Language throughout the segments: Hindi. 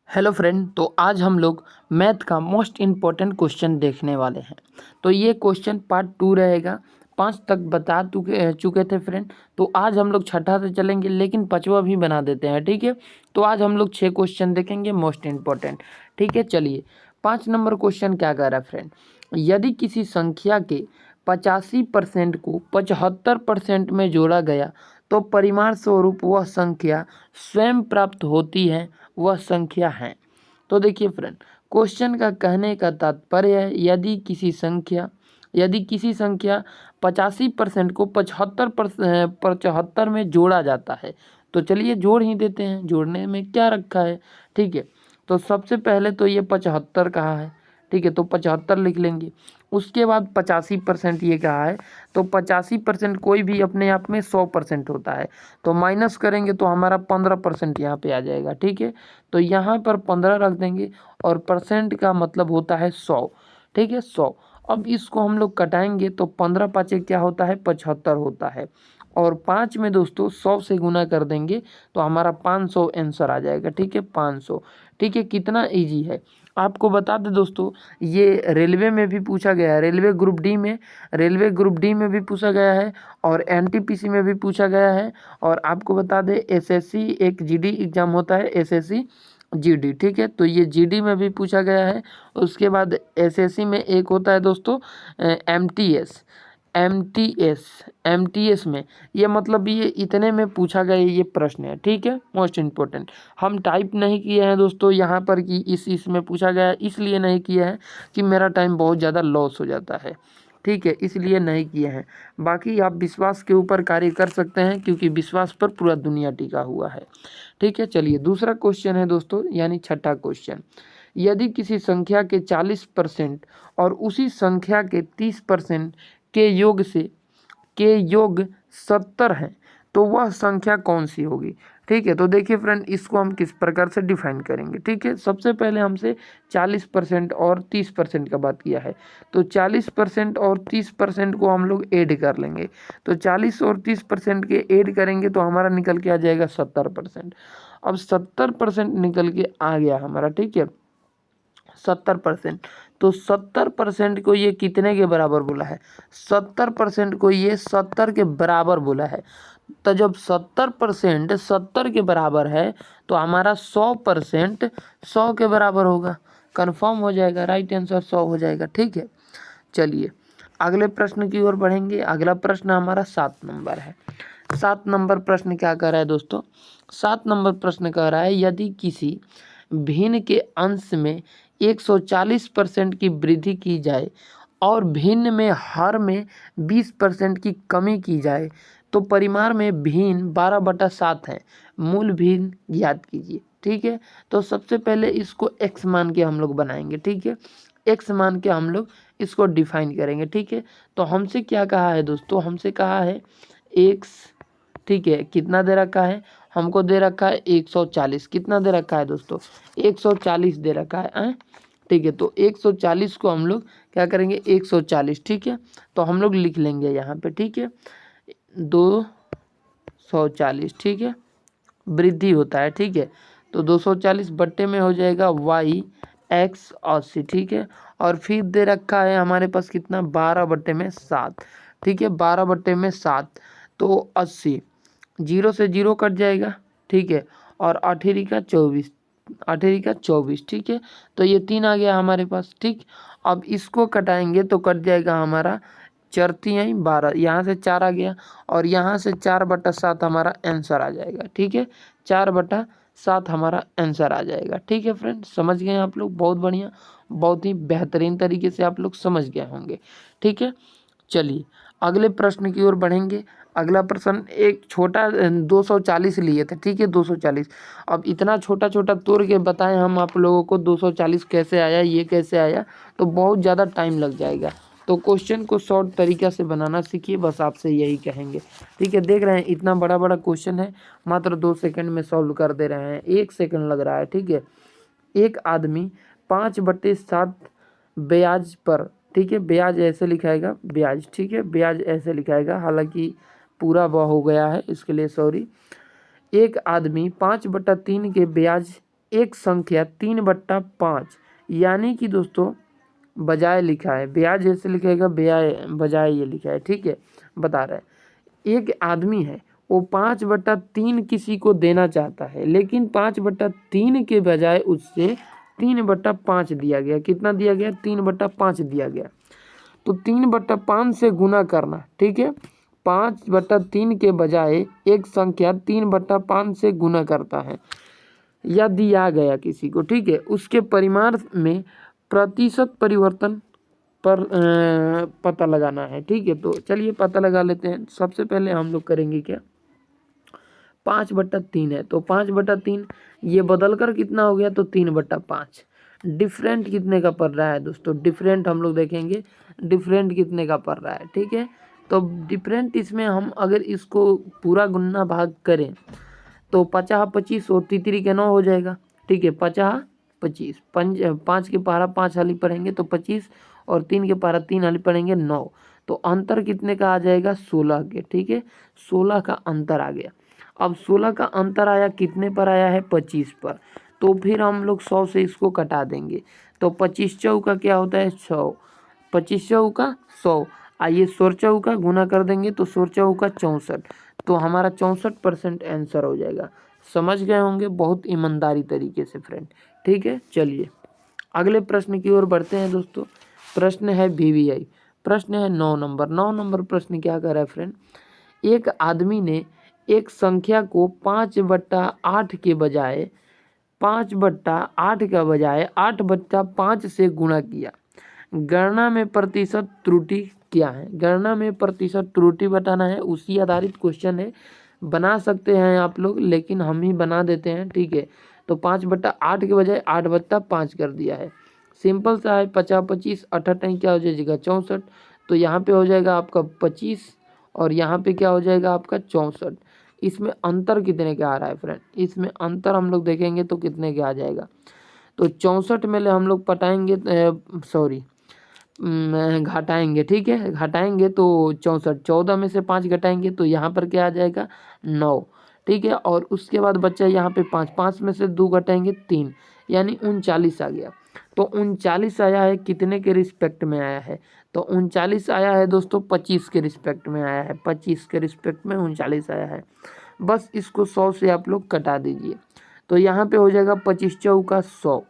हेलो फ्रेंड, तो आज हम लोग मैथ का मोस्ट इम्पॉर्टेंट क्वेश्चन देखने वाले हैं। तो ये क्वेश्चन पार्ट 2 रहेगा। 5 तक बता चुके थे फ्रेंड। तो आज हम लोग छठा से चलेंगे, लेकिन पांचवा भी बना देते हैं, ठीक है। तो आज हम लोग 6 क्वेश्चन देखेंगे मोस्ट इम्पॉर्टेंट, ठीक है। चलिए, 5 नंबर क्वेश्चन क्या कह रहा है फ्रेंड। यदि किसी संख्या के 85% को 75% में जोड़ा गया तो परिमाण स्वरूप वह संख्या स्वयं प्राप्त होती है, वह संख्या है। तो देखिए फ्रेंड, क्वेश्चन का कहने का तात्पर्य है यदि किसी संख्या 85% को 75 में जोड़ा जाता है। तो चलिए जोड़ ही देते हैं, जोड़ने में क्या रखा है, ठीक है। तो सबसे पहले तो ये 75 कहा है, ठीक है, तो 75 लिख लेंगे। उसके बाद 85% ये कहा है, तो 85% कोई भी अपने आप में 100% होता है, तो माइनस करेंगे तो हमारा 15% यहाँ पे आ जाएगा, ठीक है। तो यहाँ पर 15 रख देंगे और परसेंट का मतलब होता है 100, ठीक है, 100। अब इसको हम लोग कटाएंगे तो 15 पाँचे क्या होता है, 75 होता है। और 5 में दोस्तों 100 से गुना कर देंगे तो हमारा 500 आंसर आ जाएगा, ठीक है, 500, ठीक है। कितना इजी है आपको बता दें दोस्तों, ये रेलवे में भी पूछा गया है, रेलवे ग्रुप डी में भी पूछा गया है और एनटीपीसी में भी पूछा गया है। और आपको बता दें एसएससी एक जीडी एग्जाम होता है, एसएससी जीडी, ठीक है, तो ये जीडी में भी पूछा गया है। उसके बाद एसएससी में एक होता है दोस्तों एमटीएस, एमटीएस में ये मतलब ये इतने में पूछा गया ये प्रश्न है, ठीक है, मोस्ट इम्पोर्टेंट। हम टाइप नहीं किए हैं दोस्तों यहाँ पर कि इसमें पूछा गया है, इसलिए नहीं किया है कि मेरा टाइम बहुत ज़्यादा लॉस हो जाता है, ठीक है, इसलिए नहीं किए हैं। बाकी आप विश्वास के ऊपर कार्य कर सकते हैं, क्योंकि विश्वास पर पूरा दुनिया टिका हुआ है, ठीक है। चलिए दूसरा क्वेश्चन है दोस्तों, यानी छठा क्वेश्चन। यदि किसी संख्या के 40% और उसी संख्या के 30% के योग 70 हैं, तो वह संख्या कौन सी होगी, ठीक है। तो देखिए फ्रेंड, इसको हम किस प्रकार से डिफाइन करेंगे, ठीक है। सबसे पहले हमसे 40% और 30% का बात किया है, तो 40% और 30% को हम लोग ऐड कर लेंगे। तो 40 और 30% के ऐड करेंगे तो हमारा निकल के आ जाएगा 70%। अब 70% निकल के आ गया हमारा, ठीक है, 70%। तो 70% को ये कितने के बराबर बोला है, 70% को ये 70 के बराबर बोला है। तो जब 70% 70 के बराबर है तो हमारा 100% 100 के बराबर होगा, कंफर्म हो जाएगा, राइट आंसर 100 हो जाएगा, ठीक है। चलिए अगले प्रश्न की ओर बढ़ेंगे। अगला प्रश्न हमारा 7 नंबर है। 7 नंबर प्रश्न क्या कह रहा है दोस्तों, 7 नंबर प्रश्न कह रहा है यदि किसी भिन्न के अंश में 140% की वृद्धि की जाए और भिन्न में हर में 20% की कमी की जाए तो परिमाण में भिन्न 12/7 है, मूल भिन्न ज्ञात कीजिए, ठीक है। तो सबसे पहले इसको x मान के हम लोग बनाएंगे, ठीक है, x मान के हम लोग इसको डिफाइन करेंगे, ठीक है। तो हमसे क्या कहा है दोस्तों, हमसे कहा है x, ठीक है, कितना दे रखा है, हमको दे रखा है 140, कितना दे रखा है दोस्तों, 140 दे रखा है, ठीक है। तो 140 को हम लोग क्या करेंगे, 140, ठीक है, तो हम लोग लिख लेंगे यहाँ पे, ठीक है, 240, ठीक है, वृद्धि होता है, ठीक है। तो 240 बट्टे में हो जाएगा y x 80, ठीक है। और फिर दे रखा है हमारे पास कितना, 12/7, ठीक है, 12/7, तो 80, 0 से 0 कट जाएगा, ठीक है, और 8 का 24, ठीक है। तो ये 3 आ गया हमारे पास, ठीक। अब इसको कटाएंगे तो कट जाएगा हमारा 4×3=12, यहाँ से 4 आ गया और यहाँ से 4/7 हमारा आंसर आ जाएगा, ठीक है, 4/7 हमारा आंसर आ जाएगा, ठीक है फ्रेंड। समझ गए आप लोग, बहुत बढ़िया, बहुत ही बेहतरीन तरीके से आप लोग समझ गए होंगे, ठीक है। चलिए अगले प्रश्न की ओर बढ़ेंगे। अगला प्रश्न एक छोटा 240 लिए थे, ठीक है, 240। अब इतना छोटा छोटा तोड़ के बताएं हम आप लोगों को 240 कैसे आया, ये कैसे आया, तो बहुत ज़्यादा टाइम लग जाएगा। तो क्वेश्चन को शॉर्ट तरीका से बनाना सीखिए, बस आपसे यही कहेंगे, ठीक है। देख रहे हैं इतना बड़ा बड़ा क्वेश्चन है, मात्र 2 सेकंड में सॉल्व कर दे रहे हैं, 1 सेकंड लग रहा है, ठीक है। एक आदमी 5/7 ब्याज पर, ठीक है, ब्याज ऐसे लिखाएगा, ब्याज, ठीक है, ब्याज ऐसे लिखाएगा, हालांकि पूरा वह हो गया है, इसके लिए सॉरी। एक आदमी 5/3 के ब्याज एक संख्या 3/5, यानी कि दोस्तों बजाय लिखा है, ब्याज जैसे लिखेगा बजाय ये लिखा है, ठीक है। बता रहा है एक आदमी है, वो 5/3 किसी को देना चाहता है, लेकिन 5/3 के बजाय उससे 3/5 दिया गया। कितना दिया गया? 3/5 दिया गया। तो 3/5 से गुना करना, ठीक है। 5/3 के बजाय एक संख्या 3/5 से गुना करता है या दिया गया किसी को, ठीक है। उसके परिमाण में प्रतिशत परिवर्तन पर पता लगाना है, ठीक है। तो चलिए पता लगा लेते हैं। सबसे पहले हम लोग करेंगे क्या, 5/3 है तो 5/3 ये बदल कर कितना हो गया, तो 3/5। डिफरेंट कितने का पड़ रहा है दोस्तों? डिफरेंट हम लोग देखेंगे डिफरेंट कितने का पड़ रहा है, ठीक है। तो डिफरेंट इसमें हम अगर इसको पूरा गुना भाग करें तो 50 25 और तितरी के 9 हो जाएगा, ठीक है। 50 25 5 के पारा 5 हाली पढ़ेंगे तो 25 और 3 के पारा 3 हाली पढ़ेंगे 9। तो अंतर कितने का आ जाएगा? 16 के, ठीक है। 16 का अंतर आ गया। अब 16 का अंतर आया कितने पर आया है? 25 पर। तो फिर हम लोग 100 से इसको कटा देंगे। तो 25 चौका क्या होता है? 100। 25 चौका 100। आइए 100 चौका गुना कर देंगे तो 100 चौका 64। तो हमारा 64% आंसर हो जाएगा। समझ गए होंगे बहुत ईमानदारी तरीके से फ्रेंड, ठीक है। चलिए अगले प्रश्न की ओर बढ़ते हैं दोस्तों। प्रश्न है वीवीआई, प्रश्न है 9 नंबर प्रश्न क्या कर रहा है फ्रेंड, एक आदमी ने एक संख्या को 5/8 के बजाय 5/8 का बजाय 8/5 से गुणा किया। गणना में प्रतिशत त्रुटि क्या है? गणना में प्रतिशत त्रुटि बताना है। उसी आधारित क्वेश्चन है, बना सकते हैं आप लोग, लेकिन हम ही बना देते हैं, ठीक है। तो 5/8 के बजाय 8/5 कर दिया है। सिंपल सा है। 50 25 88 क्या हो जाएगा? 64। तो यहाँ पे हो जाएगा आपका 25 और यहाँ पे क्या हो जाएगा आपका 64। इसमें अंतर कितने का आ रहा है फ्रेंड? इसमें अंतर हम लोग देखेंगे तो कितने का आ जाएगा। तो 64 में ले हम लोग पटाएंगे, सॉरी घटाएंगे, ठीक है। घटाएंगे तो 64, 14 में से 5 घटाएंगे तो यहाँ पर क्या आ जाएगा? 9, ठीक है। और उसके बाद बच्चा यहाँ पे 5, 5 में से 2 घटाएंगे 3, यानी 39 आ गया। तो 39 आया है कितने के रिस्पेक्ट में आया है? तो 39 आया है दोस्तों 25 के रिस्पेक्ट में आया है। 25 के रिस्पेक्ट में 39 आया है। बस इसको 100 से आप लोग कटा दीजिए। तो यहाँ पे हो जाएगा 25 चौका 100।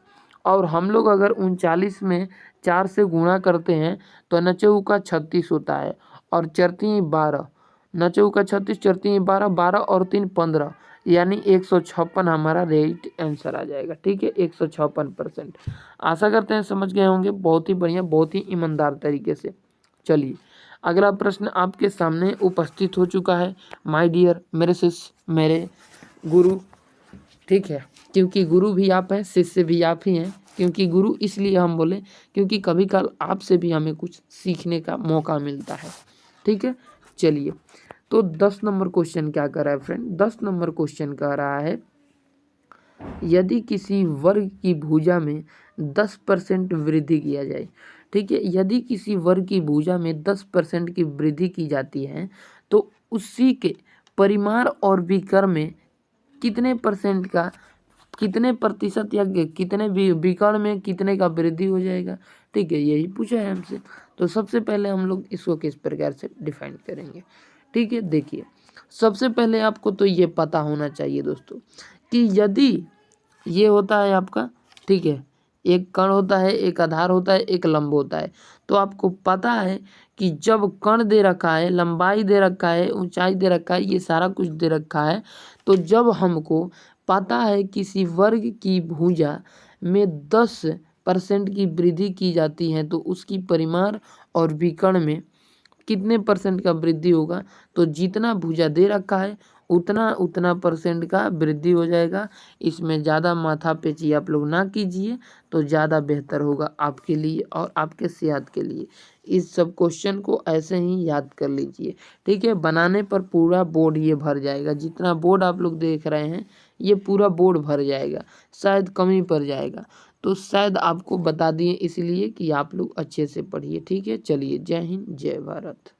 और हम लोग अगर 39 में 4 से गुणा करते हैं तो नचऊ का 36 होता है और चरती 12, नचऊ का 36 चरती 12, 12 और 3 15, यानी 156 हमारा राइट आंसर आ जाएगा, ठीक है। 156%। आशा करते हैं समझ गए होंगे। बहुत ही बढ़िया, बहुत ही ईमानदार तरीके से। चलिए अगला प्रश्न आपके सामने उपस्थित हो चुका है। माय डियर, मेरे शिष्य, मेरे गुरु, ठीक है। क्योंकि गुरु भी आप हैं, शिष्य भी आप ही हैं। क्योंकि गुरु इसलिए हम बोले क्योंकि कभी कल आपसे भी हमें कुछ सीखने का मौका मिलता है, ठीक है। चलिए तो 10 नंबर क्वेश्चन क्या कर रहा है फ्रेंड? 10 नंबर क्वेश्चन कह रहा है यदि किसी वर्ग की भुजा में 10% वृद्धि किया जाए, ठीक है। यदि किसी वर्ग की भुजा में 10% की वृद्धि की जाती है तो उसी के परिमाण और विकर्ण में कितने परसेंट का, कितने प्रतिशत या कितने विकर्ण में कितने का वृद्धि हो जाएगा, ठीक है। यही पूछा है हमसे। तो सबसे पहले हम लोग इसको किस प्रकार से डिफाइन करेंगे, ठीक है। देखिए सबसे पहले आपको तो ये पता होना चाहिए दोस्तों कि यदि ये होता है आपका, ठीक है, एक कण होता है, एक आधार होता है, एक लंब होता है। तो आपको पता है कि जब कण दे रखा है, लंबाई दे रखा है, ऊंचाई दे रखा है, ये सारा कुछ दे रखा है, तो जब हमको पता है किसी वर्ग की भुजा में 10% की वृद्धि की जाती है तो उसकी परिमाण और विकर्ण में कितने परसेंट का वृद्धि होगा, तो जितना भुजा दे रखा है उतना उतना परसेंट का वृद्धि हो जाएगा। इसमें ज़्यादा माथापेची आप लोग ना कीजिए तो ज़्यादा बेहतर होगा आपके लिए और आपके सेहत के लिए। इस सब क्वेश्चन को ऐसे ही याद कर लीजिए, ठीक है। बनाने पर पूरा बोर्ड ये भर जाएगा। जितना बोर्ड आप लोग देख रहे हैं ये पूरा बोर्ड भर जाएगा, शायद कमी पड़ जाएगा। तो शायद आपको बता दिए इसलिए कि आप लोग अच्छे से पढ़िए, ठीक है। चलिए जय हिंद, जय भारत।